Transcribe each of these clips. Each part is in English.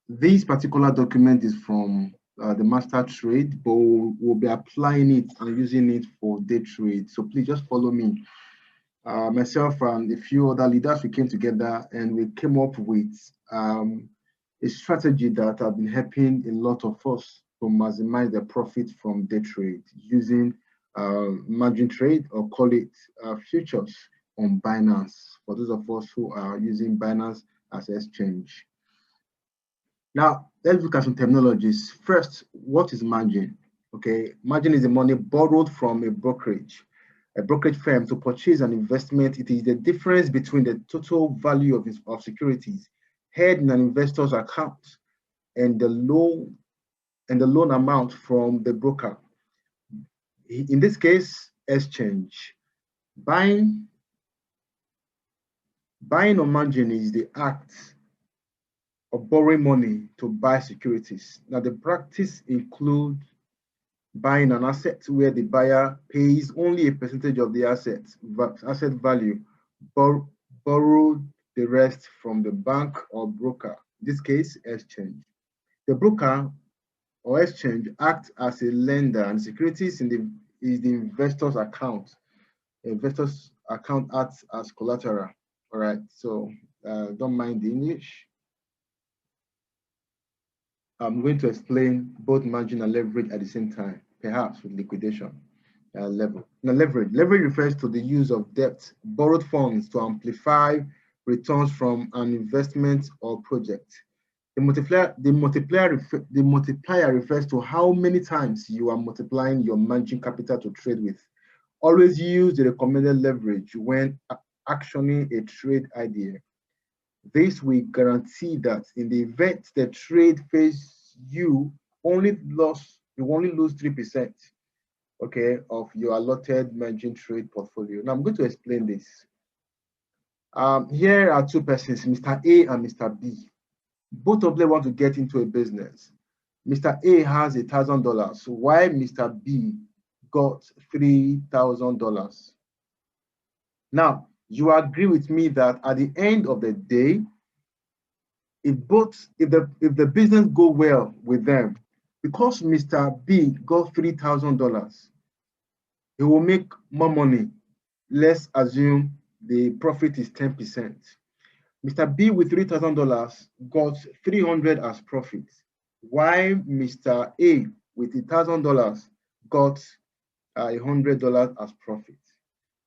This particular document is from the master trade, but we'll be applying it and using it for day trade. So please just follow me. Myself and a few other leaders, we came together and we came up with a strategy that has been helping a lot of us to maximize the profit from day trade using margin trade, or call it futures on Binance, for those of us who are using Binance as exchange. Now, let's look at some terminologies. First, what is margin? Okay, margin is the money borrowed from a brokerage firm to purchase an investment. It is the difference between the total value of securities held in an investor's account and the loan amount from the broker. In this case, exchange. Buying on margin is the act of borrowing money to buy securities. Now, the practice includes buying an asset where the buyer pays only a percentage of the asset value, borrow the rest from the bank or broker, in this case, exchange. The broker or exchange acts as a lender, and securities is the investor's account. Investor's account acts as collateral. All right, so don't mind the English. I'm going to explain both margin and leverage at the same time, perhaps with liquidation level. Now, leverage refers to the use of debt, borrowed funds to amplify returns from an investment or project. The multiplier refers to how many times you are multiplying your margin capital to trade with. Always use the recommended leverage when actioning a trade idea. This will guarantee that in the event the trade fails, you only lose 3%, okay, of your allotted margin trade portfolio. Now I'm going to explain this. Here are two persons, Mr. A and Mr. B. Both of them want to get into a business. Mr. A has $1,000, while Mr. B got $3,000. Now, you agree with me that at the end of the day, if the business go well with them, because Mr. B got $3,000, he will make more money. Let's assume the profit is 10%. Mr. B with $3,000 got $300 as profit, while Mr. A with $1,000 got $100 as profit.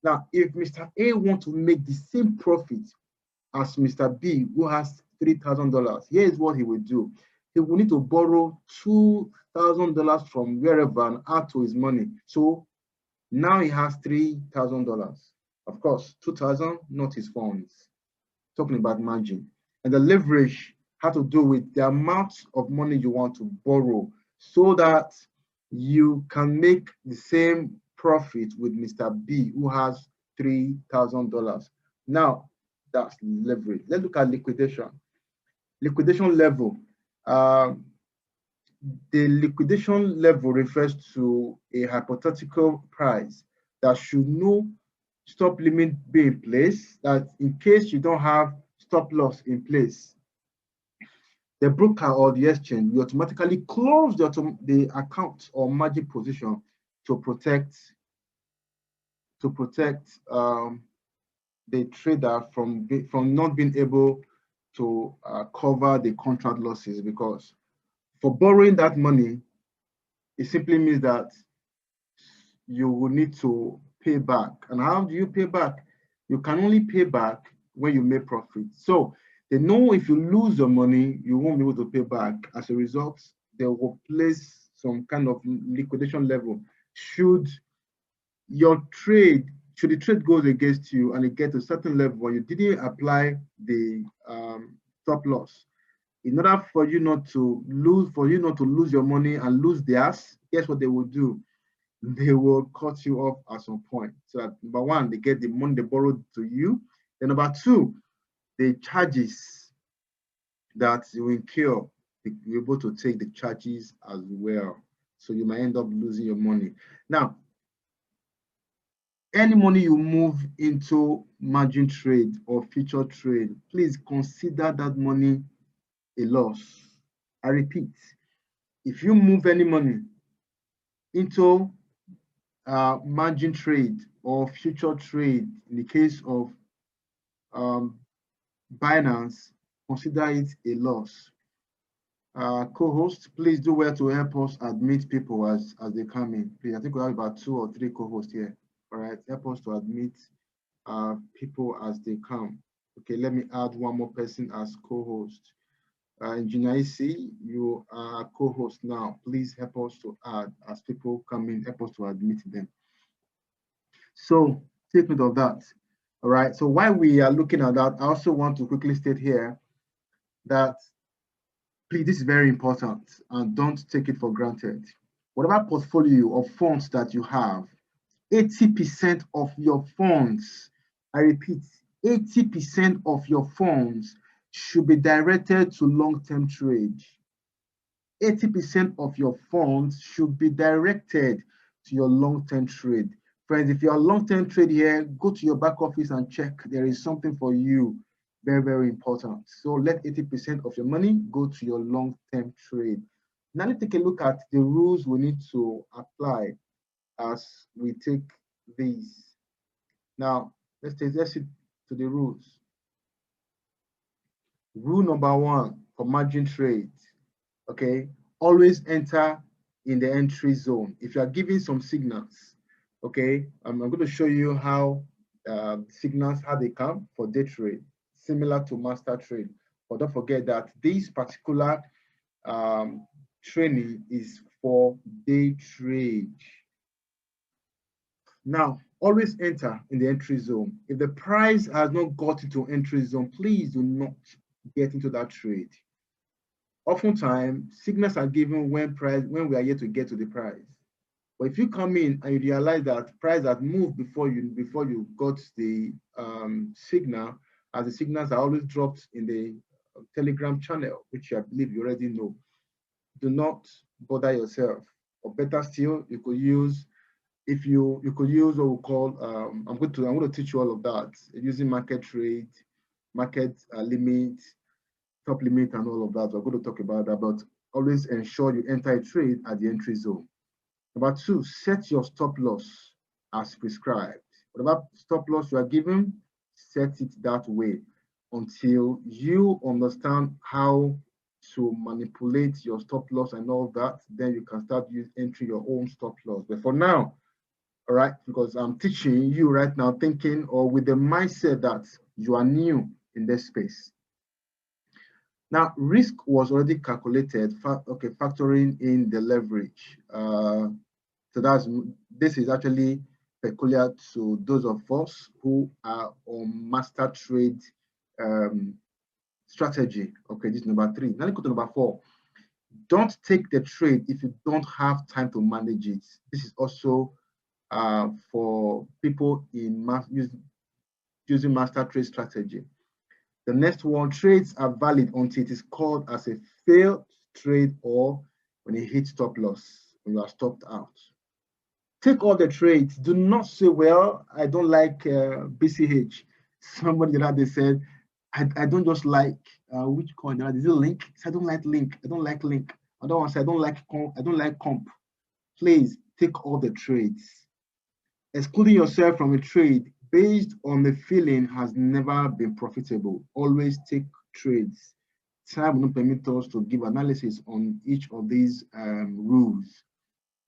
Now, if Mr. A wants to make the same profit as Mr. B, who has $3,000, here is what he will do. He will need to borrow $2,000 from wherever and add to his money. So now he has $3,000. Of course, $2,000, not his funds. Talking about margin. And the leverage has to do with the amount of money you want to borrow so that you can make the same profit with Mr. B, who has $3,000. Now, that's leverage. Let's look at liquidation. Liquidation level. The liquidation level refers to a hypothetical price that should no stop limit be in place, that in case you don't have stop loss in place, the broker or the exchange will automatically close the account or margin position to protect the trader from not being able to cover the contract losses, because for borrowing that money, it simply means that you will need to pay back. And how do you pay back? You can only pay back when you make profit. So they know if you lose your money, you won't be able to pay back. As a result, they will place some kind of liquidation level. Should the trade goes against you and it gets to a certain level when you didn't apply the stop loss, in order for you not to lose your money and lose theirs, guess what they will do? They will cut you off at some point. So that, number one, they get the money they borrowed to you. Then number two, the charges that you incur, you're able to take the charges as well. So you might end up losing your money. Now, any money you move into margin trade or future trade, please consider that money a loss. I repeat, if you move any money into margin trade or future trade, in the case of Binance, consider it a loss. Co-host, please do well to help us admit people as they come in. Please, I think we have about 2 or 3 co-hosts here. All right, help us to admit people as they come. Okay, let me add one more person as co-host. Engineer C, you are co-host now. Please help us to add as people come in, help us to admit them. So take note of that. All right, so while we are looking at that, I also want to quickly state here that please, this is very important and don't take it for granted. Whatever portfolio of funds that you have, 80% of your funds, I repeat, 80% of your funds should be directed to long-term trade. 80% of your funds should be directed to your long-term trade. Friends, if you're a long-term trade here, go to your back office and check. There is something for you. Very, very important. So let 80% of your money go to your long-term trade. Now let's take a look at the rules we need to apply as we take these. Now, let's see to the rules. Rule number 1 for margin trade, okay? Always enter in the entry zone. If you are giving some signals, okay? I'm going to show you how signals, how they come for day trade, similar to master trade. But don't forget that this particular training is for day trade. Now, always enter in the entry zone. If the price has not got into entry zone, please do not get into that trade. Oftentimes, signals are given when we are yet to get to the price. But if you come in and you realize that price has moved before you got the signal, as the signals are always dropped in the Telegram channel, which I believe you already know, do not bother yourself. Or better still, you could use you could use what we call I'm going to teach you all of that using market trade, market limit, top limit, and all of that. We're going to talk about that, but always ensure you enter a trade at the entry zone. Number 2, set your stop loss as prescribed. Whatever stop loss you are given, set it that way until you understand how to manipulate your stop loss and all that. Then you can start entering your own stop loss. But for now, all right, because I'm teaching you right now, thinking or with the mindset that you are new in this space. Now, risk was already calculated, factoring in the leverage. So this is actually peculiar to those of us who are on master trade strategy. Okay, this is number 3. Now let's go to number 4. Don't take the trade if you don't have time to manage it. This is also for people in using master trade strategy. The next one, trades are valid until it is called as a failed trade or when it hits stop loss, when you are stopped out. Take all the trades. Do not say, well, I don't like BCH. Somebody the other day said, I don't just like which coin? Is it Link? I don't like Link. I don't like Link. Another one said, I don't like comp. Please take all the trades. Excluding yourself from a trade based on the feeling has never been profitable. Always take trades. Time will not permit us to give analysis on each of these rules.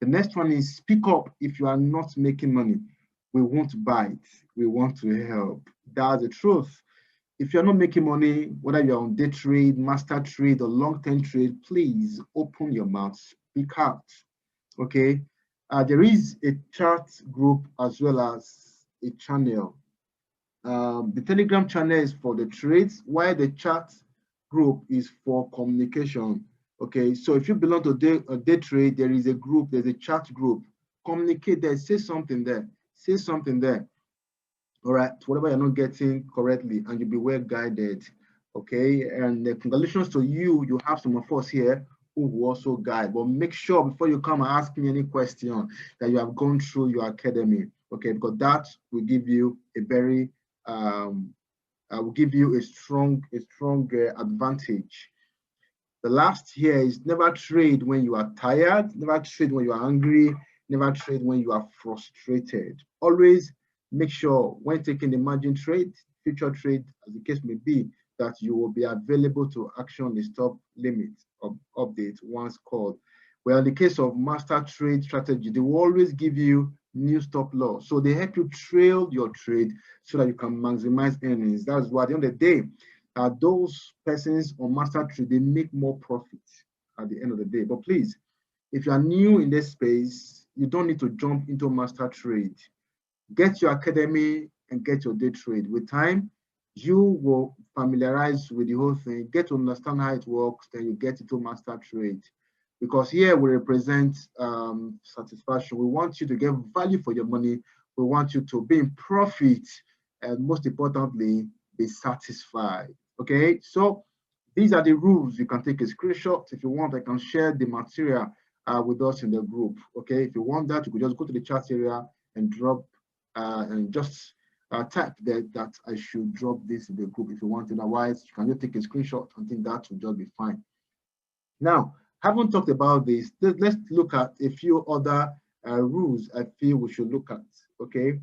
The next one is speak up if you are not making money. We won't bite. We want to help. That's the truth. If you're not making money, whether you're on day trade, master trade, or long-term trade, please open your mouth, speak out. Okay? There is a chat group as well as a channel. The Telegram channel is for the trades, while the chat group is for communication. Okay, so if you belong to a day trade, there is a group, there's a chat group. Communicate there, say something there, say something there. All right, whatever you're not getting correctly, and you'll be well guided. Okay, and congratulations to you. You have some of us here who will also guide, but make sure before you come and ask me any question that you have gone through your academy. Okay, because that will give you a very will give you a strong advantage. The last here is never trade when you are tired, never trade when you are angry, never trade when you are frustrated. Always make sure when taking the margin trade, future trade, as the case may be, that you will be available to action the stop limit of update once called. Well, in the case of master trade strategy, they will always give you new stop loss. So they help you trail your trade so that you can maximize earnings. That's why at the end of the day, those persons on master trade, they make more profit at the end of the day. But please, if you are new in this space, you don't need to jump into master trade. Get your academy and get your day trade. With time, you will familiarize with the whole thing, get to understand how it works, then you get into master trade. Because here we represent satisfaction. We want you to get value for your money. We want you to be in profit, and most importantly, be satisfied. Okay, so these are the rules. You can take a screenshot. If you want, I can share the material with us in the group. Okay, if you want that, you could just go to the chat area and drop and just type that I should drop this in the group if you want. Otherwise, you can just take a screenshot. I think that will just be fine. Now, having talked about this, let's look at a few other rules I feel we should look at. Okay.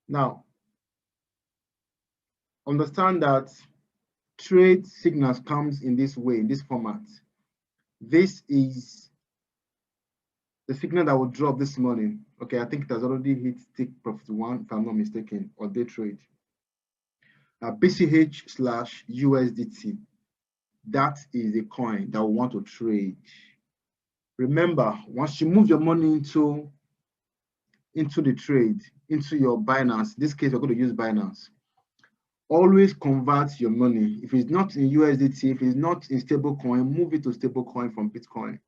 Now, understand that trade signals comes in this way, in this format. This is the signal that will drop this morning. Okay, I think it has already hit take profit 1, if I'm not mistaken, or day trade. BCH/USDT. That is a coin that we want to trade. Remember, once you move your money into the trade, into your Binance, in this case, we're going to use Binance. Always convert your money. If it's not in USDT, if it's not in stable coin, move it to stable coin from Bitcoin.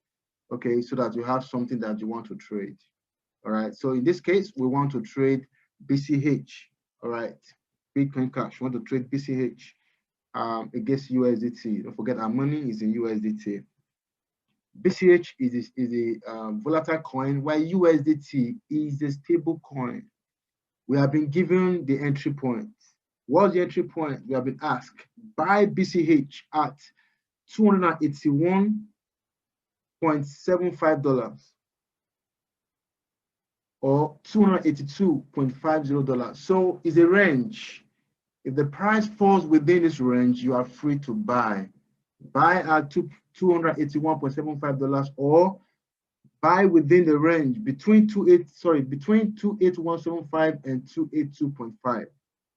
Okay, so that you have something that you want to trade. All right, so in this case, we want to trade BCH. All right, Bitcoin Cash. We want to trade BCH against USDT. Don't forget, our money is in USDT. BCH is a volatile coin, while USDT is a stable coin. We have been given the entry point. What's the entry point? We have been asked, buy BCH at $281.75 or $282.50. So it's a range. If the price falls within this range, you are free to buy. Buy at $281.75 or buy within the range between 281.75 and 282.5.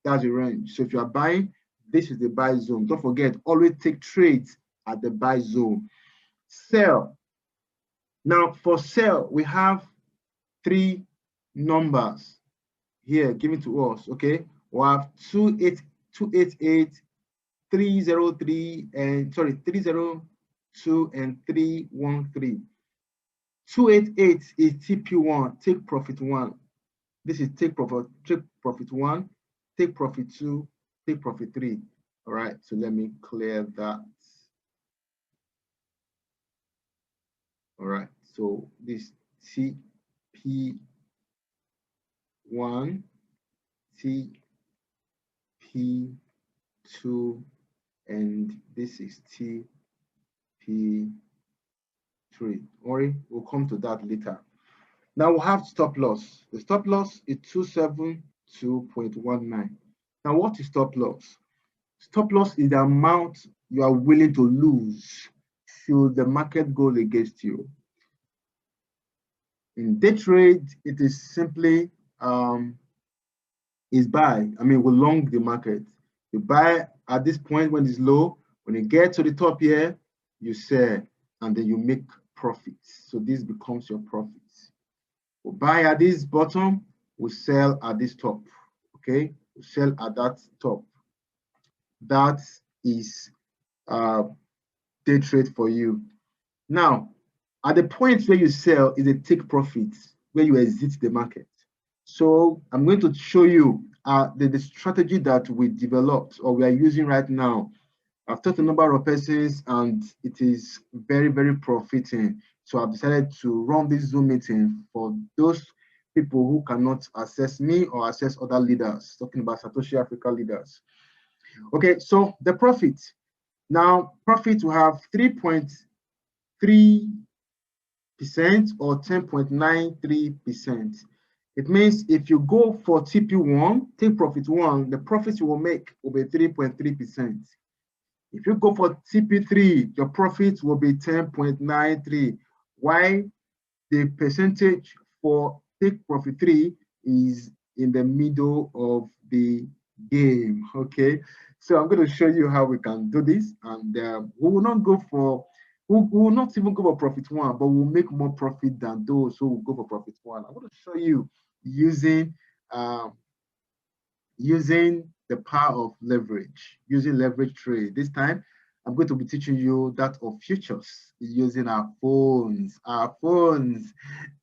That's the range. So if you are buying, this is the buy zone. Don't forget, always take trades at the buy zone. Sell. Now for sell, we have 3 numbers here given to us. Okay, we have 288, 303, and 302 and 313. 288 is TP1, take profit 1. This is take profit 1, take profit 2, take profit 3. All right, so let me clear that. All right, so this TP1, TP2, and this is TP3. Worry, we'll come to that later. Now we'll have stop loss. The stop loss is 272.19. Now, what is stop loss? Stop loss is the amount you are willing to lose should the market go against you. In day trade, it is simply is buy. I mean, we long the market. You buy at this point when it's low. When you get to the top here, you sell, and then you make profits. So this becomes your profits. We buy at this bottom, we sell at this top. Okay, we sell at that top. That is day trade for you. Now, at the point where you sell is a take profit, where you exit the market. So I'm going to show you the strategy that we developed or we are using right now. I've talked to a number of persons and it is very, very profiting. So I've decided to run this Zoom meeting for those people who cannot access me or access other leaders, talking about Satoshi Africa leaders. Okay, so the profit. Now, profit will have 3.3% or 10.93%. It means if you go for TP1, take profit one, the profit you will make will be 3.3%. If you go for TP3, your profit will be 10.93. Why? The percentage for take profit 3 is in the middle of the game. Okay, so I'm going to show you how we can do this, and we will not go for we will not even go for profit one, but we'll make more profit than those who will go for profit one. I'm going to show you using using the power of leverage, using leverage trade. This time, I'm going to be teaching you that of futures using our phones. Our phones.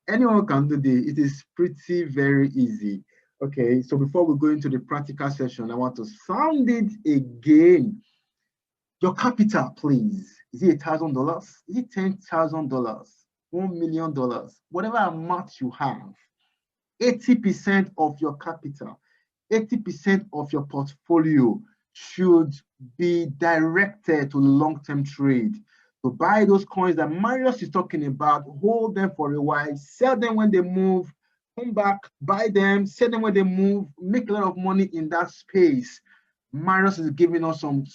Anyone can do this. It is pretty very easy. Okay, so before we go into the practical session, I want to sound it again. Your capital, please. Is it $1,000? Is it $10,000? $1 million? Whatever amount you have, 80% of your capital, 80% of your portfolio should be directed to long-term trade. To buy those coins that Marius is talking about, hold them for a while, sell them when they move, come back, buy them, sell them when they move, make a lot of money in that space. Marius is giving us some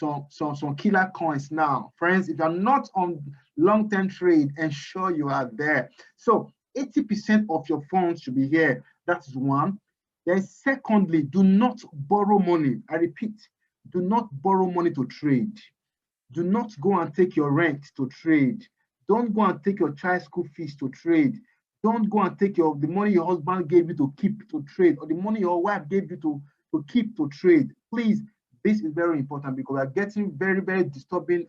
killer coins now. Friends, if you're not on long-term trade, ensure you are there. So 80% of your funds should be here. That's one. Then secondly, do not borrow money. I repeat, do not borrow money to trade. Do not go and take your rent to trade. Don't go and take your child's school fees to trade. Don't go and take the money your husband gave you to keep to trade, or the money your wife gave you to keep to trade. Please, this is very important because we're getting very, very disturbing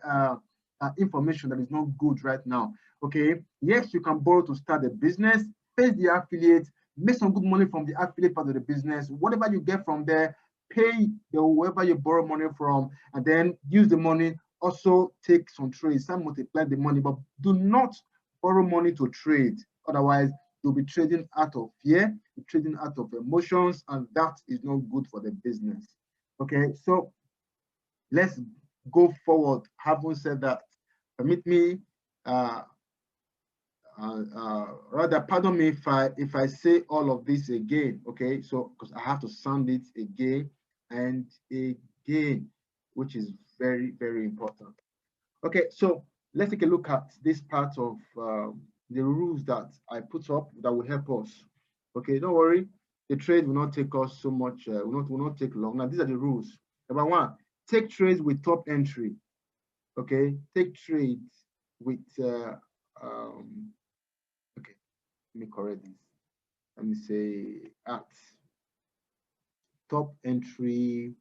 information that is not good right now. Okay, yes, you can borrow to start a business, pay the affiliate, make some good money from the affiliate part of the business. Whatever you get from there, pay whoever you borrow money from, and then use the money. Also take some trades, some multiply the money, but do not borrow money to trade. Otherwise, you'll be trading out of fear, trading out of emotions, and that is not good for the business. Okay, so let's go forward. Having said that, permit me rather, pardon me if I say all of this again, okay? So, because I have to sound it again and again, which is very, very important. Okay, so let's take a look at this part of the rules that I put up that will help us. Okay, don't worry, the trade will not take us so much, will not take long. Now, these are the rules. Number one, take trades with top entry. Okay, take trades with okay, let me correct this. Let me say at top entry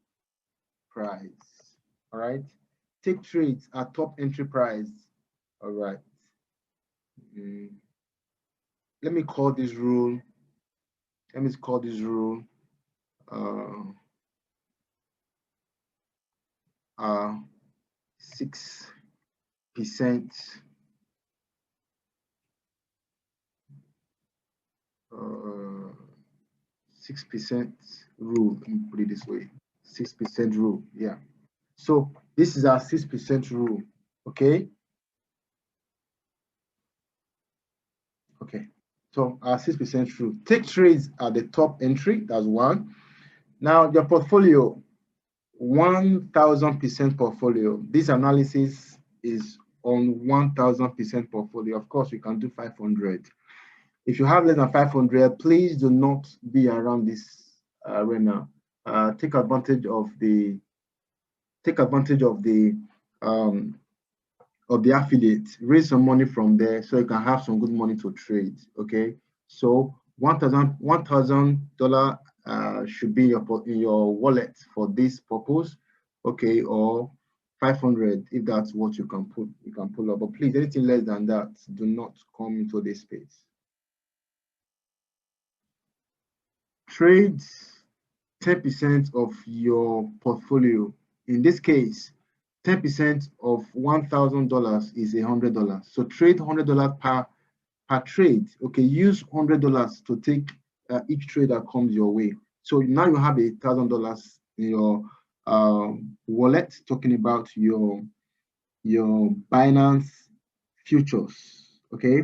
price. All right. Take trades at top entry price. All right. Let me call this rule. Let me call this rule 6%. 6% rule. Let me put it this way. 6% rule. Yeah. So this is our 6% rule. Okay. Okay. So our 6% rule. Take trades at the top entry. That's one. Now your portfolio, 1,000% portfolio. This analysis is on 1,000% portfolio. Of course, we can do 500. If you have less than 500, please do not be around this arena. Take advantage of the affiliate. Raise some money from there so you can have some good money to trade. Okay, so $1,000 should be in your wallet for this purpose. Okay, or 500 if that's what you can pull up. But please, anything less than that, do not come into this space. Trade 10% of your portfolio. In this case, 10% of $1,000 is $100. So trade $100 per trade. Okay, use $100 to take each trade that comes your way. So now you have $1,000 in your wallet. Talking about your your Binance futures. Okay.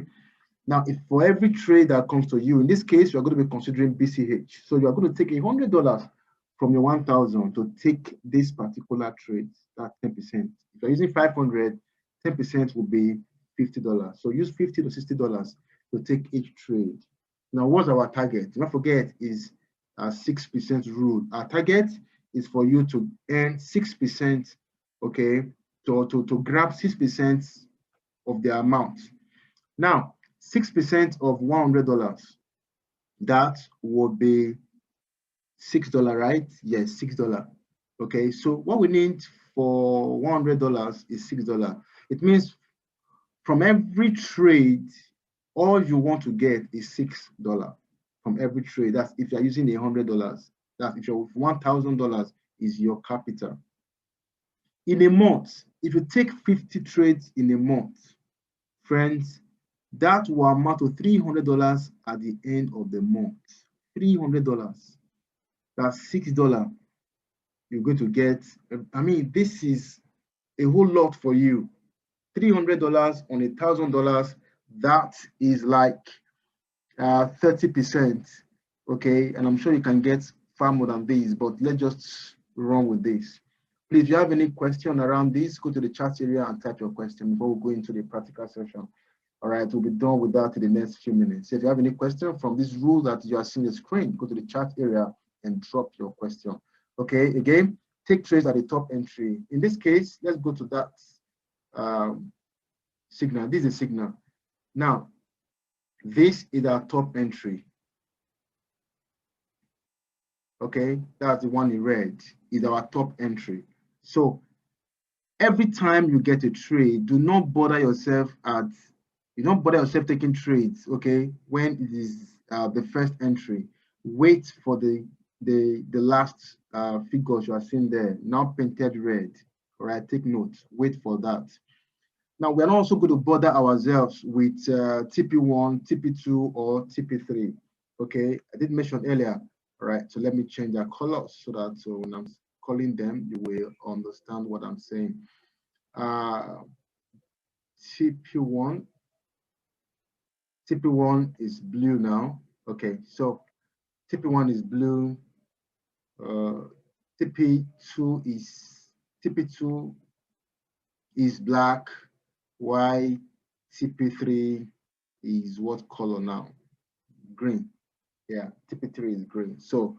Now, if for every trade that comes to you, in this case, you're going to be considering BCH. So you're going to take $100 from your 1,000 to take this particular trade, that's 10%. If you're using 500, 10% will be $50. So use $50 to $60 to take each trade. Now, what's our target? Don't forget is a 6% rule. Our target is for you to earn 6%, okay, to grab 6% of the amount. Now, 6% of $100, that would be $6, right? Yes, $6. Okay, so what we need for $100 is $6. It means from every trade, all you want to get is $6 from every trade. That's if you're using $100. That's if your $1,000 is your capital. In a month, if you take 50 trades in a month, friends, that will amount to $300 at the end of the month. $300. That's $6 you're going to get. I mean, this is a whole lot for you. $300 on $1,000, that is like 30%. Okay, and I'm sure you can get far more than this, but let's just run with this. Please, if you have any question around this, go to the chat area and type your question before we go into the practical session. All right, we'll be done with that in the next few minutes. So if you have any question from this rule that you are seeing the screen, go to the chat area and drop your question. Okay, again, take trades at the top entry. In this case, let's go to that signal. This is a signal. Now, this is our top entry. Okay, that's the one in red, is our top entry. So every time you get a trade, do not bother yourself taking trades, okay, when it is the first entry. Wait for the last figures you are seeing there, now painted red. All right, take note, wait for that. Now, we're not also going to bother ourselves with TP1, TP2, or TP3, okay? I did mention earlier, all right, so let me change their colors so that when I'm calling them, you will understand what I'm saying. TP1 is blue now. Okay, so TP1 is blue. TP2 is black. Why TP3 is what color now? Green. Yeah, TP3 is green. So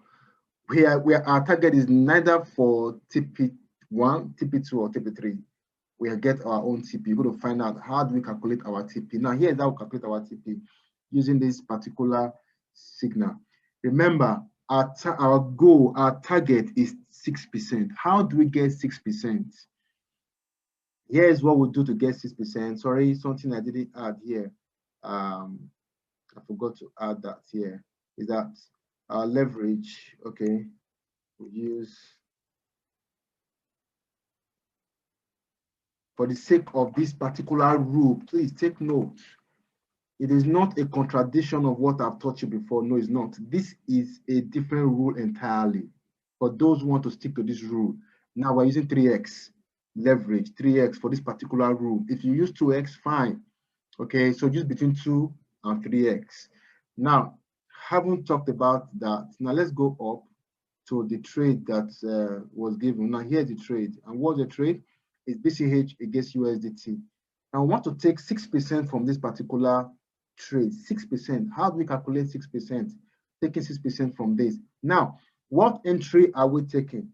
our target is neither for TP1, TP2, or TP3. We get our own TP. We're going to find out how do we calculate our TP. Now, here's how we calculate our TP using this particular signal. Remember, our goal, our target is 6%. How do we get 6%? Here's what we'll do to get 6%. Sorry, something I didn't add here. I forgot to add that here. Is that our leverage? Okay, we use, for the sake of this particular rule, please take note. It is not a contradiction of what I've taught you before. No, it's not. This is a different rule entirely. For those who want to stick to this rule, now we're using 3x leverage, 3x for this particular rule. If you use 2x, fine. Okay, so just between 2 and 3x. Now, haven't talked about that. Now let's go up to the trade that was given. Now here's the trade. And what's the trade? It's BCH against USDT. Now we want to take 6% from this particular trade. 6%. How do we calculate 6%? Taking 6% from this. Now, what entry are we taking?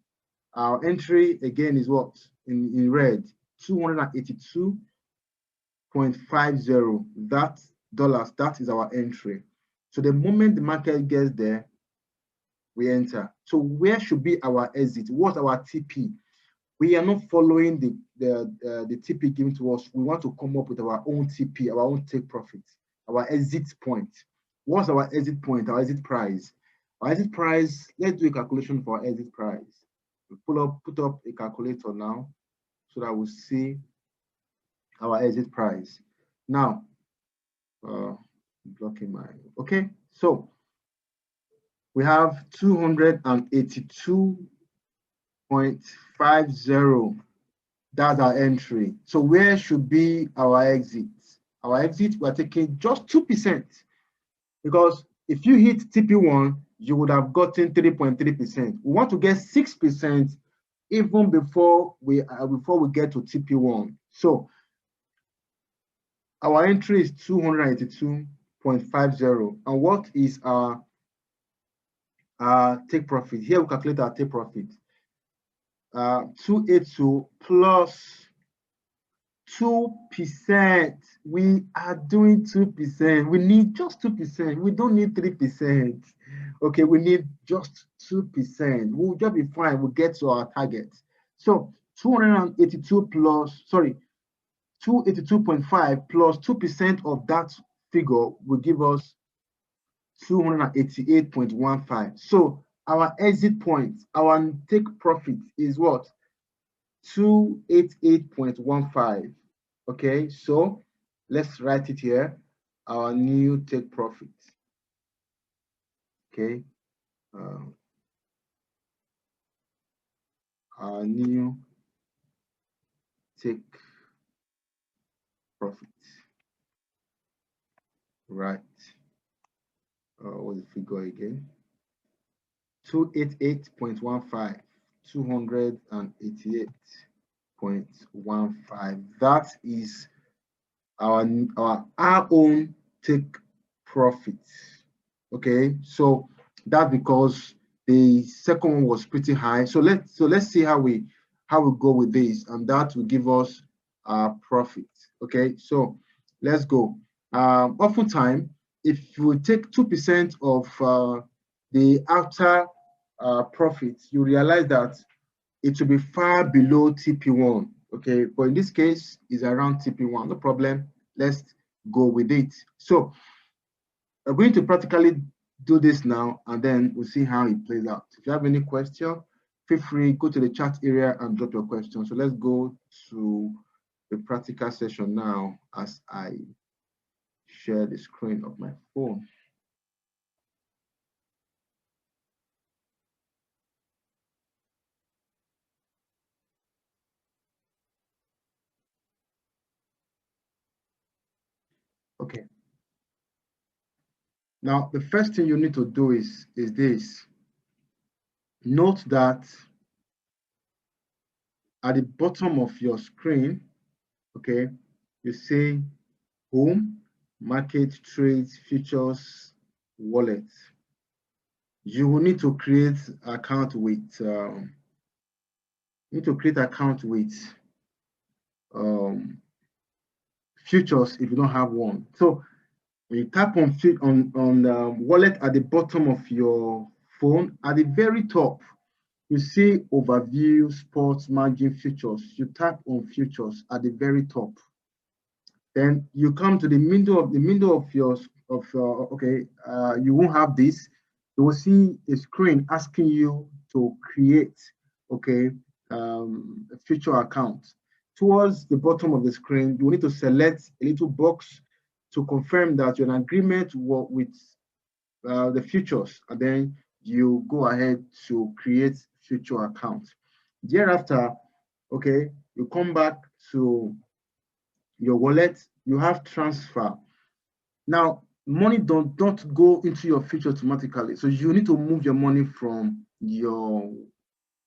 Our entry again is what? In red, 282.50. That dollars, that is our entry. So the moment the market gets there, we enter. So where should be our exit? What's our TP? We are not following the TP given to us. We want to come up with our own TP, our own take profit, our exit point. What's our exit point? Our exit price. Our exit price, let's do a calculation for our exit price. We put up a calculator now so that we'll see our exit price. Now, blocking my, okay, so we have 282.50 That's our entry. So where should be our exit? Our exit, we're taking just 2%, because if you hit TP1, you would have gotten 3.3%. We want to get 6% even before we get to TP1. So our entry is 282.50. And what is our take profit? Here we calculate our take profit. 282 plus 2%. We are doing 2%. We need just 2%. We don't need 3%. Okay, we need just 2%. We'll just be fine. We'll get to our target. So 282 plus, sorry, 282.5 plus 2% of that figure will give us 288.15. So our exit point, our take profit is what? 288.15. Okay, so let's write it here. Our new take profit. Okay, our new take profit. Right. What's the figure again? 288.15. 288.15. That is our own take profit. Okay, so that's because the second one was pretty high. So let's see how we go with this, and that will give us our profit. Okay, so let's go. Oftentimes, if you take 2% of the after profits, you realize that it will be far below TP1. Okay, but in this case, it's around TP1. No problem. Let's go with it. So we're going to practically do this now, and then we'll see how it plays out. If you have any question, feel free, go to the chat area and drop your question. So let's go to the practical session now as I share the screen of my phone. Okay. Now, the first thing you need to do is this. Note that at the bottom of your screen, okay, you say home, market, trades, futures, wallet. You will need to create account with futures if you don't have one. So when you tap on wallet at the bottom of your phone, at the very top, you see overview, sports, margin, futures. You tap on futures at the very top. Then you come to the middle of your you won't have this. You will see a screen asking you to create a future account. Towards the bottom of the screen, you need to select a little box to confirm that you're in agreement with the futures, and then you go ahead to create future account. Thereafter, okay, you come back to your wallet, you have transfer. Now, money don't go into your future automatically. So you need to move your money from your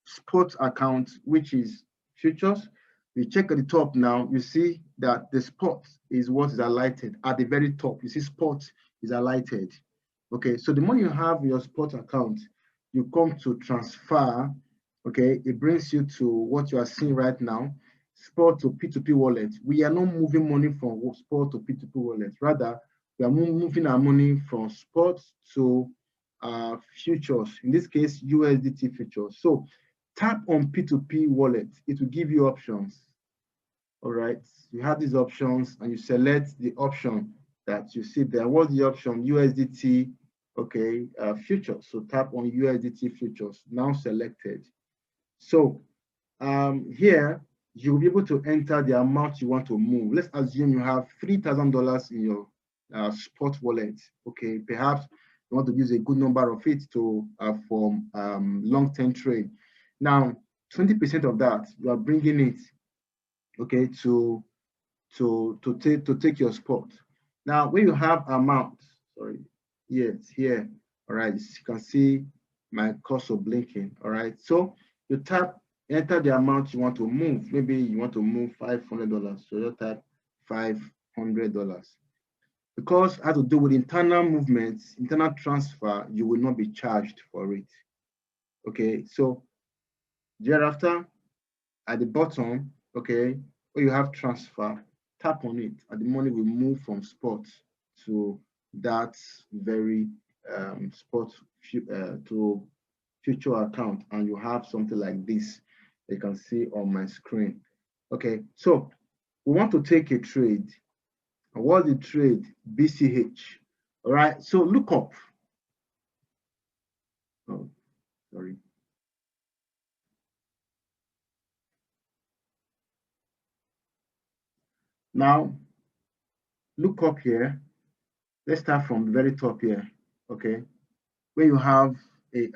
spot account, which is futures. You check at the top now, you see that the spot is what is highlighted at the very top. You see spot is highlighted. Okay, so the money you have in your spot account, you come to transfer. Okay, it brings you to what you are seeing right now, spot to P2P wallet. We are not moving money from spot to P2P wallet. Rather, we are moving our money from spot to futures. In this case, USDT futures. So tap on P2P wallet. It will give you options. All right, you have these options, and you select the option that you see there. What's the option? USDT. Okay, futures. So tap on USDT futures. Now selected. So here you'll be able to enter the amount you want to move. Let's assume you have $3,000 in your spot wallet. Okay, perhaps you want to use a good number of it to form long-term trade. Now, 20% of that, you are bringing it okay, to take your spot. Now, when you have amount, sorry, yes, here, all right, you can see my cursor blinking, all right. So you tap, enter the amount you want to move. Maybe you want to move $500, so you type $500. Because it has to do with internal movements, internal transfer, you will not be charged for it. Okay, so thereafter, at the bottom, okay, where you have transfer, tap on it, and the money will move from spot to that very spot to future account, and you have something like this you can see on my screen. Okay, so we want to take a trade. And what's the trade? BCH. All right, so look up. Oh, sorry. Now, look up here. Let's start from the very top here. Okay, where you have a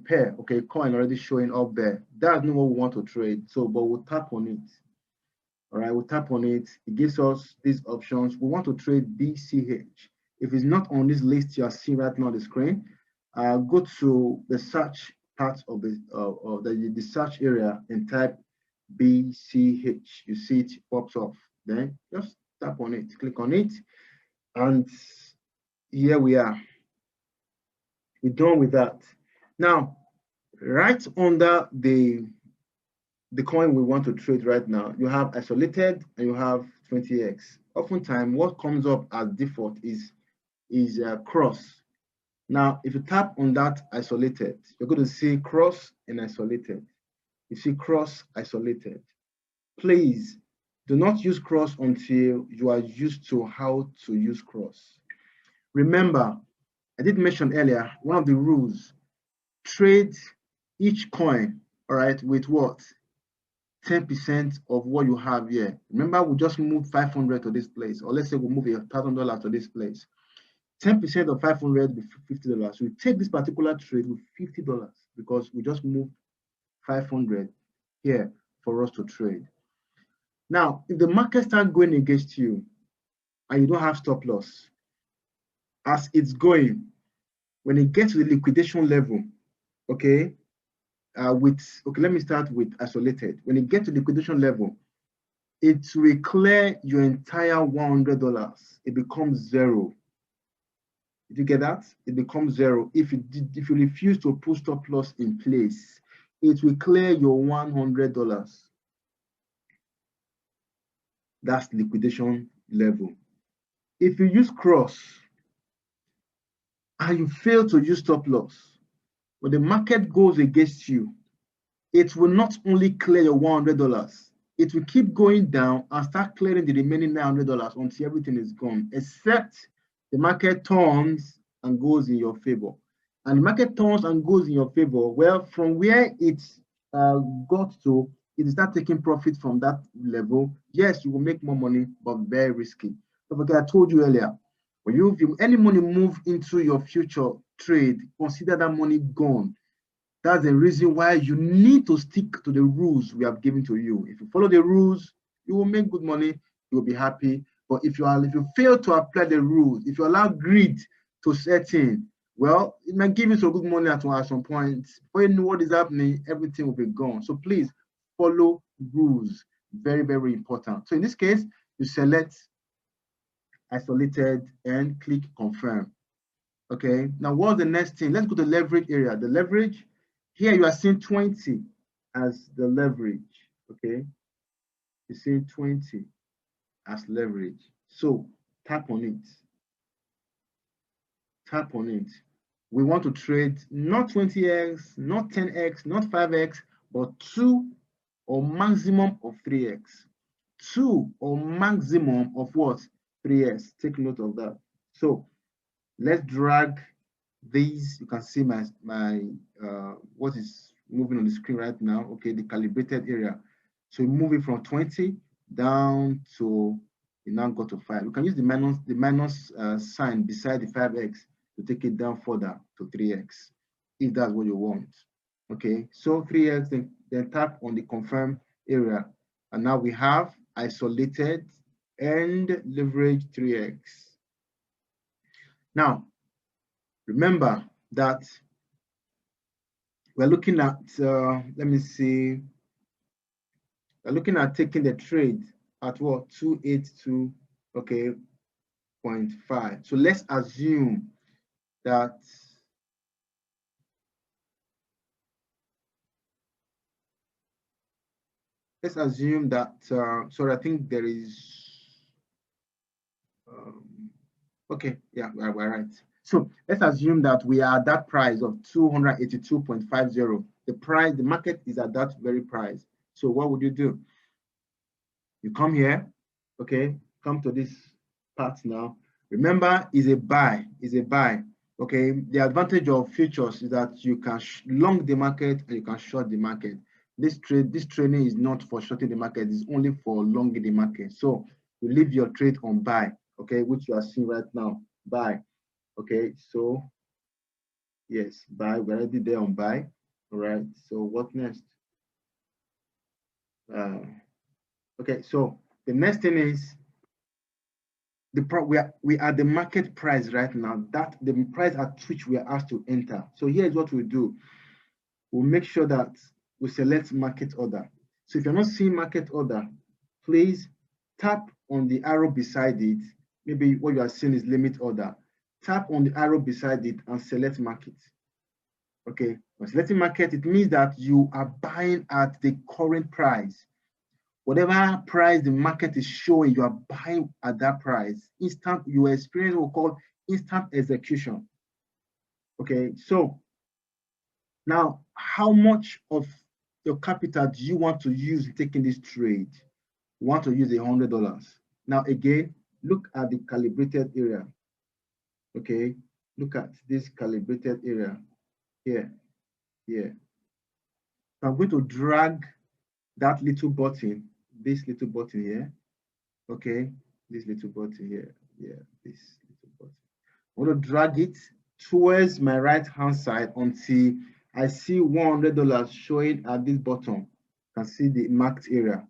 pair, okay, coin already showing up there. That's not what we want to trade. So, but we'll tap on it. All right, we'll tap on it. It gives us these options. We want to trade BCH. If it's not on this list you are seeing right now on the screen, go to the search part of the search area and type BCH. You see it pops up. Then just tap on it, click on it, and here we are. We're done with that. Now, right under the coin we want to trade right now, you have isolated and you have 20x. Oftentimes, what comes up as default is cross. Now, if you tap on that isolated, you're going to see cross and isolated. You see cross, isolated. Please do not use cross until you are used to how to use cross. Remember, I did mention earlier, one of the rules, trade each coin, all right, with what? 10% of what you have here. Remember, we just moved 500 to this place, or let's say we move $1,000 to this place. 10% of 500 will be $50. We take this particular trade with $50 because we just moved 500 here for us to trade. Now, if the market starts going against you and you don't have stop loss, as it's going, when it gets to the liquidation level, okay, let me start with isolated. When it gets to liquidation level, it will clear your entire $100. It becomes zero. Did you get that? It becomes zero. If you refuse to put stop loss in place, it will clear your $100. That's liquidation level. If you use cross and you fail to use stop loss, when the market goes against you, it will not only clear your $100, it will keep going down and start clearing the remaining $900 until everything is gone, except the market turns and goes in your favor. And the market turns and goes in your favor, well, from where it got to, it start taking profit from that level. Yes, you will make more money, but very risky. So, because I told you earlier, when you any money move into your future trade, consider that money gone. That's the reason why you need to stick to the rules we have given to you. If you follow the rules, you will make good money, you will be happy. But if you fail to apply the rules, if you allow greed to set in, well, it might give you some good money at some point. Before you know what is happening, everything will be gone. So please follow rules. Very, very important. So in this case, you select isolated and click confirm. Okay, now what's the next thing? Let's go to leverage area. The leverage, here you are seeing 20 as the leverage. Okay, you're seeing 20 as leverage. So tap on it. Tap on it. We want to trade not 20x, not 10x, not 5x, but 2 or maximum of 3x. 2 or maximum of what? 3x. Take note of that. So let's drag these. You can see my what is moving on the screen right now. Okay, the calibrated area. So we move it from 20 down to, it now go to 5. You can use the minus sign beside the 5x to take it down further to 3x if that's what you want. Okay, so 3x, then tap on the confirm area. And now we have isolated and leverage 3x. Now, remember that we're looking at, let me see, we're looking at taking the trade at what? 282, okay, 0.5. So let's assume that sorry, I think there is okay, yeah, we're right. So let's assume that we are at that price of 282.50. The market is at that very price. So what would you do? You come here, okay, come to this part now. Remember, is a buy. Okay, the advantage of futures is that you can long the market and you can short the market. This training is not for shorting the market, it's only for longing the market. So you leave your trade on buy, okay, which you are seeing right now, buy. Okay, so yes, buy, we're already there on buy. All right, so what next? Okay, so the next thing is we are the market price right now, that the price at which we are asked to enter. So here's what we do. We'll make sure that we select market order. So if you're not seeing market order, please tap on the arrow beside it. Maybe what you are seeing is limit order. Tap on the arrow beside it and select market. Okay, when selecting market, it means that you are buying at the current price. Whatever price the market is showing, you are buying at that price. You experience what we call instant execution. Okay, so now how much of your capital do you want to use in taking this trade? You want to use $100. Now again, look at the calibrated area. Okay, look at this calibrated area here. So I'm going to drag that little button, this little button here. Okay, this little button here. This little button. I'm going to drag it towards my right hand side until I see $100 showing at this bottom. You can see the marked area.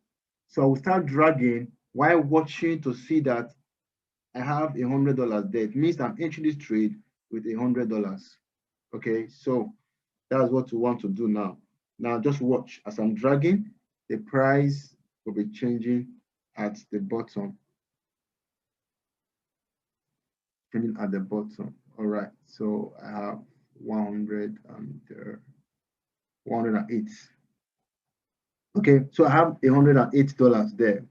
So I will start dragging while watching to see that I have $100 there. It means I'm entering this trade with $100. Okay, so that's what we want to do now. Now just watch as I'm dragging, the price will be changing at the bottom. Changing at the bottom. All right, so I have 108. Okay, so I have $108 there.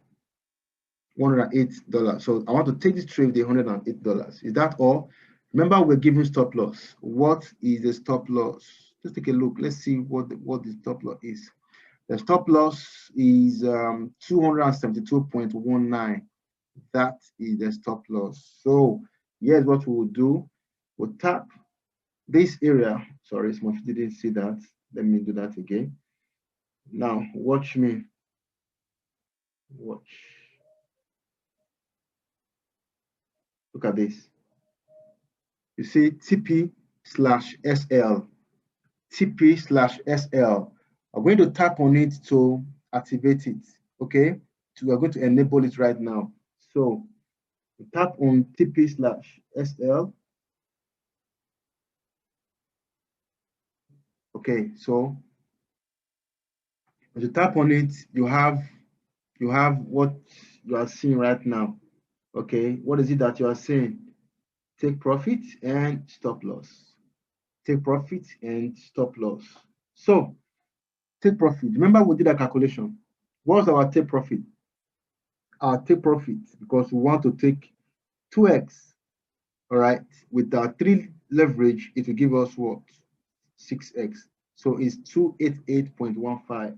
$108. So I want to take this trade with $108. Is that all? Remember, we're giving stop loss. What is the stop loss? Let's take a look. Let's see what the stop loss is. The stop loss is 272.19. That is the stop loss. So here's what we will do. We'll tap this area. Sorry, Smurf didn't see that. Let me do that again. Now watch me. Watch. Look at this. You see TP/SL. TP/SL. I'm going to tap on it to activate it. Okay, so we're going to enable it right now. So tap on TP/SL. Okay, so when you tap on it, you have what you are seeing right now. Okay, what is it that you are seeing? Take profit and stop loss. Take profit and stop loss. So take profit. Remember we did a calculation. What was our take profit? Our take profit, because we want to take 2x, all right, with our 3 leverage, it will give us what? 6x. So it's 288.15.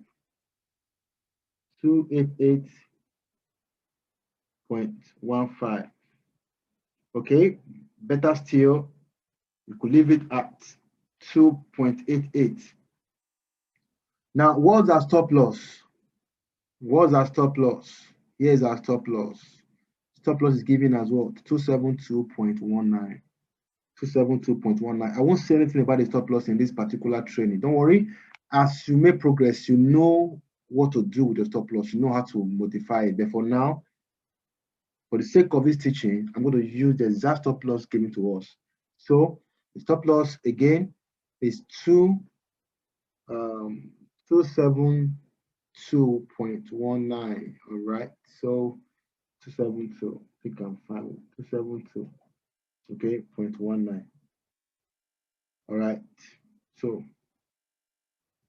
288.15. Okay, better still, you could leave it at 2.88. Now, what's our stop loss? What's our stop loss? Here's our stop loss. Stop loss is given as what? 272.19. 272.19. I won't say anything about the stop loss in this particular training. Don't worry. As you make progress, you know what to do with the stop loss. You know how to modify it. But for now, for the sake of this teaching, I'm going to use the exact stop loss given to us. So the stop loss again is 272.19. All right. So 272. I think I'm fine. 272. Okay, 0.19. All right. So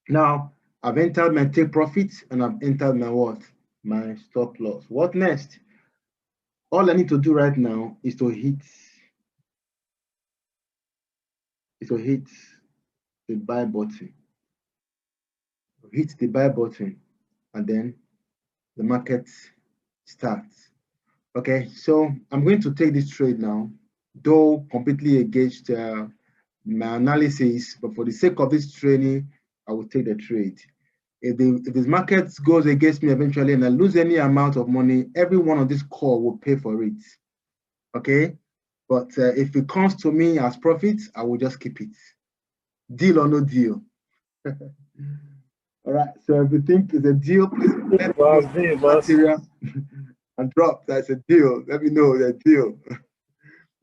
now I've entered my take profit and I've entered my what? My stop loss. What next? All I need to do right now is to hit the buy button. Hit the buy button and then the market starts. Okay, so I'm going to take this trade now, though completely against my analysis, but for the sake of this training, I will take the trade. If this market goes against me eventually and I lose any amount of money, everyone on this call will pay for it. Okay, but if it comes to me as profit, I will just keep it. Deal or no deal. All right, so if you think it's a deal, please let me know material and drop. That's a deal. Let me know the deal.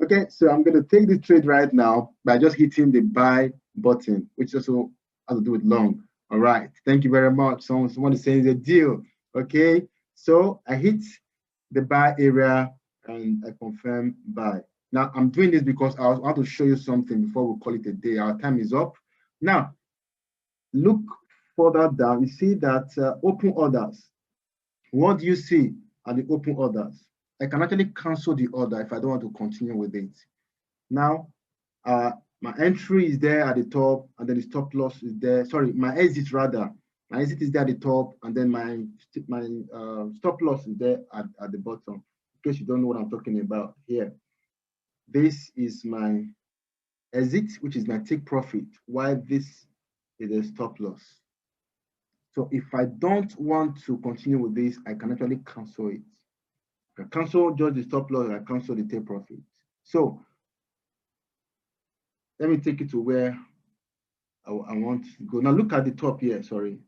Okay, so I'm going to take the trade right now by just hitting the buy button, which also has to do with long. All right, thank you very much. Someone is saying it's a deal. Okay, so I hit the buy area and I confirm buy. Now I'm doing this because I want to show you something before we call it a day. Our time is up. Now look further down. You see that open orders. What do you see at the open orders? I can actually cancel the order if I don't want to continue with it. Now, my entry is there at the top, and then the stop loss is there. Sorry, my exit rather. My exit is there at the top, and then my stop loss is there at the bottom. In case you don't know what I'm talking about here, this is my exit, which is my take profit, while this is a stop loss. So if I don't want to continue with this, I can actually cancel it. I cancel just the stop loss, I cancel the take profit. So let me take it to where I want to go. Now look at the top here, sorry.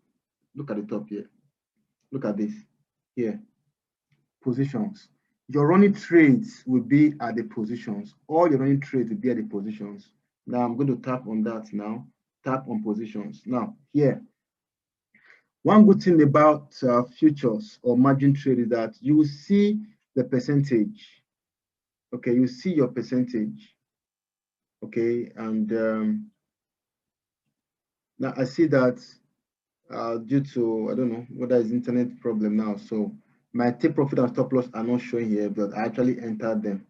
Look at the top here. Look at this here. Positions. Your running trades will be at the positions. All your running trades will be at the positions. Now I'm going to tap on that now. Tap on positions. Now here, one good thing about futures or margin trade is that you will see the percentage. Okay, you see your percentage. Okay, and now I see that due to, I don't know whether it's internet problem now. So my take profit and stop loss are not showing here, but I actually entered them.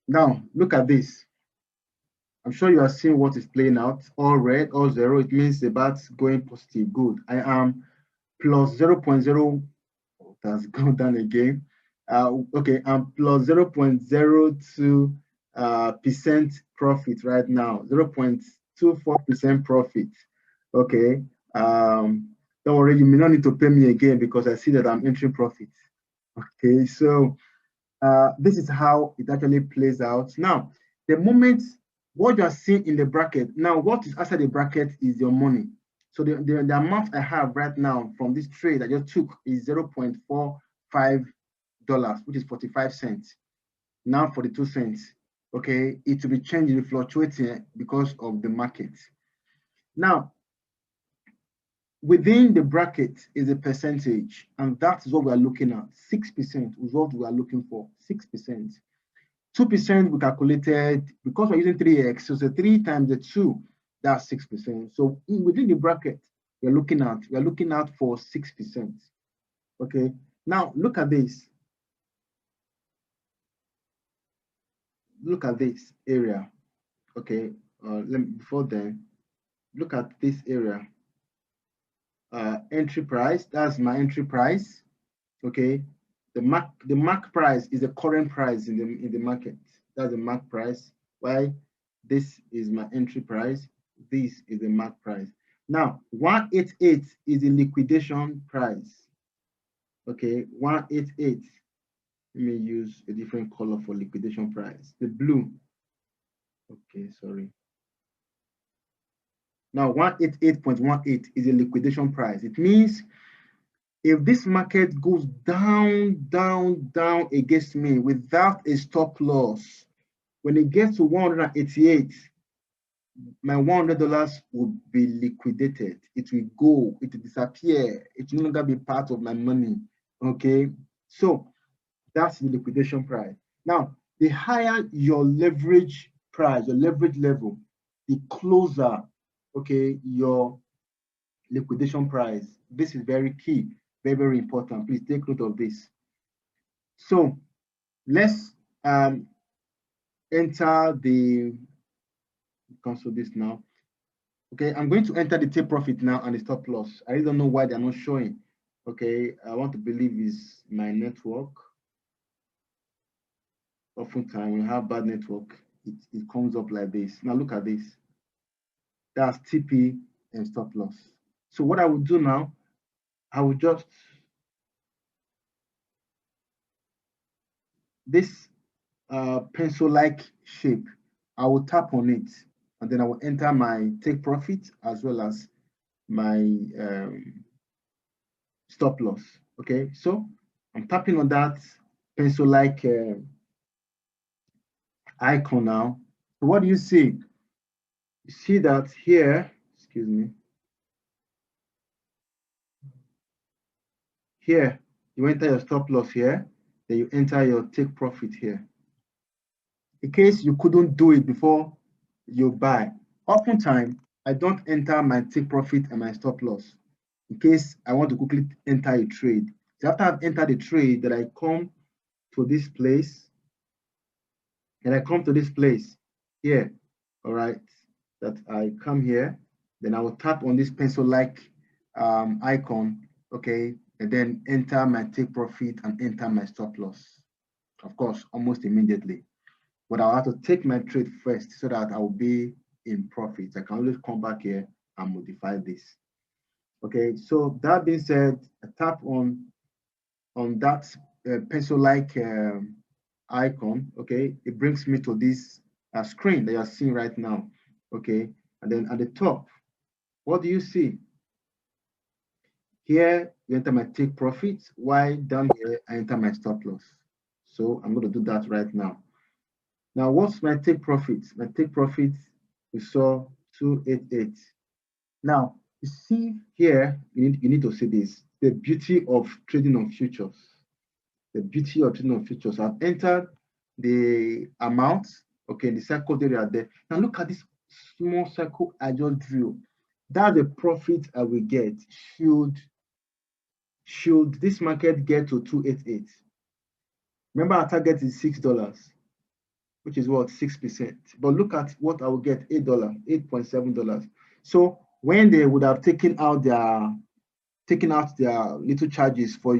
Now look at this. I'm sure you are seeing what is playing out. All red, all zero. It means the bat's going positive. Good. I am plus 0.0. That's gone down again. Okay, I'm plus 0.02 percent profit right now. 0.24% profit. Okay. Don't worry, you may not need to pay me again because I see that I'm entering profit. Okay, so this is how it actually plays out. Now, the moment what you are seeing in the bracket, now what is outside the bracket is your money. So the amount I have right now from this trade I just took is $0.45, which is 45 cents. Now 42 cents. Okay, it will be changing, fluctuating because of the market. Now, within the bracket is a percentage, and that is what we are looking at. 6% is what we are looking for. 6%. 2% we calculated because we're using 3x, so the 3 times the 2, that's 6%. So within the bracket, we're looking at for 6%. Okay. Now look at this. Look at this area. Okay. Before then, look at this area. Entry price. That's my entry price. Okay. The mark price is the current price in the market. That's the mark price. Why? This is my entry price. This is the mark price. Now 188 is the liquidation price. Okay, 188. Let me use a different color for liquidation price. The blue. Okay, sorry. Now 188.18 is a liquidation price. It means if this market goes down, down, down against me without a stop loss, when it gets to 188, my $100 will be liquidated. It will go, it will disappear. It will no longer be part of my money. Okay, so that's the liquidation price. Now, the higher your leverage price, your leverage level, the closer, okay, your liquidation price. This is very key, very, very important. Please take note of this. So let's enter the, cancel this now. Okay, I'm going to enter the take profit now and the stop loss. I don't know why they're not showing. Okay, I want to believe is my network. Oftentimes when you have bad network, it comes up like this. Now look at this. That's TP and stop loss. So what I will do now, I will just, this pencil-like shape, I will tap on it and then I will enter my take profit as well as my stop loss. Okay, so I'm tapping on that pencil-like icon now. So what do you see? You see that here, excuse me, here, you enter your stop loss here, then you enter your take profit here. In case you couldn't do it before you buy, oftentimes I don't enter my take profit and my stop loss in case I want to quickly enter a trade. So after I've entered the trade, that I come to this place, and I come to this place here, all right, that I come here, then I will tap on this pencil-like icon, okay, and then enter my take profit and enter my stop loss. Of course, almost immediately. But I'll have to take my trade first so that I'll be in profit. I can always come back here and modify this. Okay, so that being said, I tap on that pencil-like icon. Okay, it brings me to this screen that you're seeing right now. Okay, and then at the top, what do you see? Here, you enter my take profit, while down here, I enter my stop loss. So I'm going to do that right now. Now, what's my take profit? My take profit, we saw 288. Now, you see here, you need to see this, the beauty of trading on futures. The beauty of trading on futures. I've entered the amount, okay, the circle area there. Now look at this small circle I just drew. That's the profit I will get should this market get to 288. Remember our target is $6, which is what, 6%. But look at what I will get, $8, $8.7. So when they would have taken out their little charges for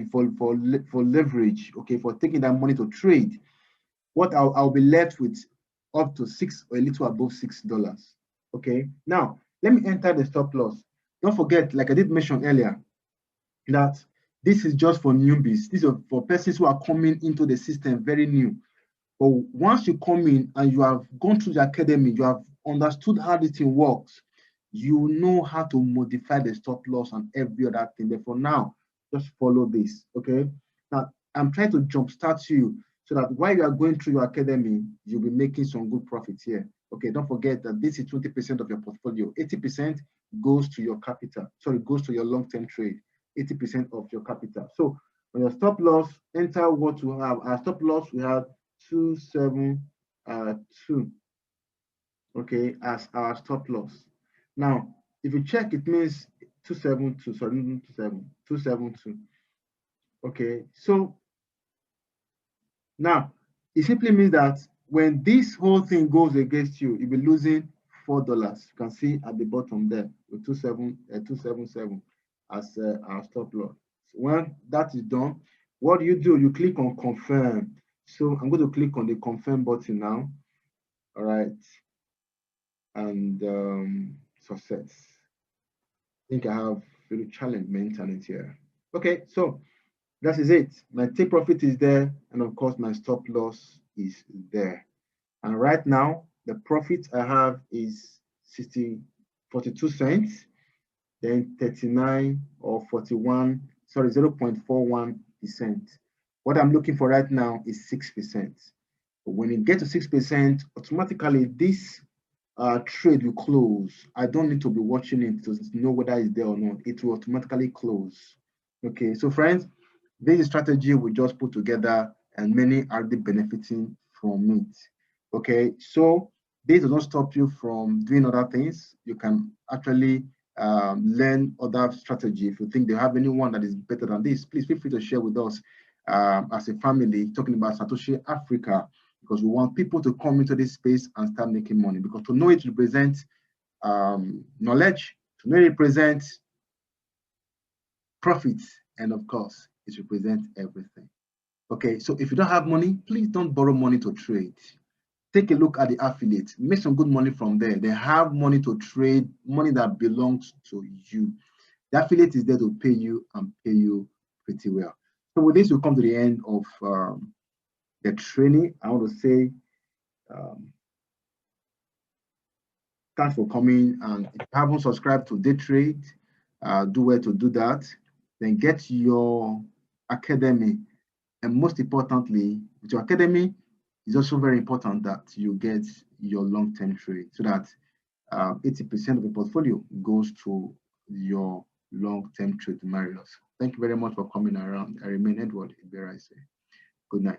leverage, okay, for taking that money to trade, what I'll be left with up to $6 or a little above $6. Okay, now let me enter the stop loss. Don't forget, like I did mention earlier, that this is just for newbies. These are for persons who are coming into the system very new. But once you come in and you have gone through the academy, you have understood how this thing works, you know how to modify the stop loss and every other thing. Therefore, now just follow this. Okay. Now I'm trying to jumpstart you so that while you are going through your academy, you'll be making some good profits here. Okay. Don't forget that this is 20% of your portfolio. 80% goes to your capital. Sorry, goes to your long-term trade. 80% of your capital. So on your stop loss, enter what we have. Our stop loss, we have 272. Okay, as our stop loss. Now, if you check, it means 272, sorry, 272. Okay, so now it simply means that when this whole thing goes against you, you'll be losing $4. You can see at the bottom there with 277 as our stop loss. So when that is done, what do? You click on confirm. So I'm going to click on the confirm button now. All right, and success. I think I have really challenged my internet here. Okay, so that is it. My take profit is there, and of course my stop loss is there. And right now, the profit I have is 42 cents, then 39 or 41, sorry, 0.41%. What I'm looking for right now is 6%. But when it gets to 6%, automatically this trade will close. I don't need to be watching it to know whether it's there or not. It will automatically close. Okay, so friends, this is strategy we just put together and many are benefiting from it. Okay, so this does not stop you from doing other things. You can actually learn other strategy. If you think they have anyone that is better than this, please feel free to share with us as a family, talking about Satoshi Africa, because we want people to come into this space and start making money. Because to know it represents knowledge, to know it represents profits, and of course, it represents everything. Okay, so if you don't have money, please don't borrow money to trade. Take a look at the affiliates, make some good money from there. They have money to trade, money that belongs to you. The affiliate is there to pay you and pay you pretty well. So with this, we come to the end of the training. I want to say thanks for coming. And if you haven't subscribed to Day Trade, do well to do that. Then get your academy. And most importantly, with your academy, it's also very important that you get your long-term trade so that 80% of the portfolio goes to your long-term trade to marry us. Thank you very much for coming around. I remain Edward Ibera. Good night.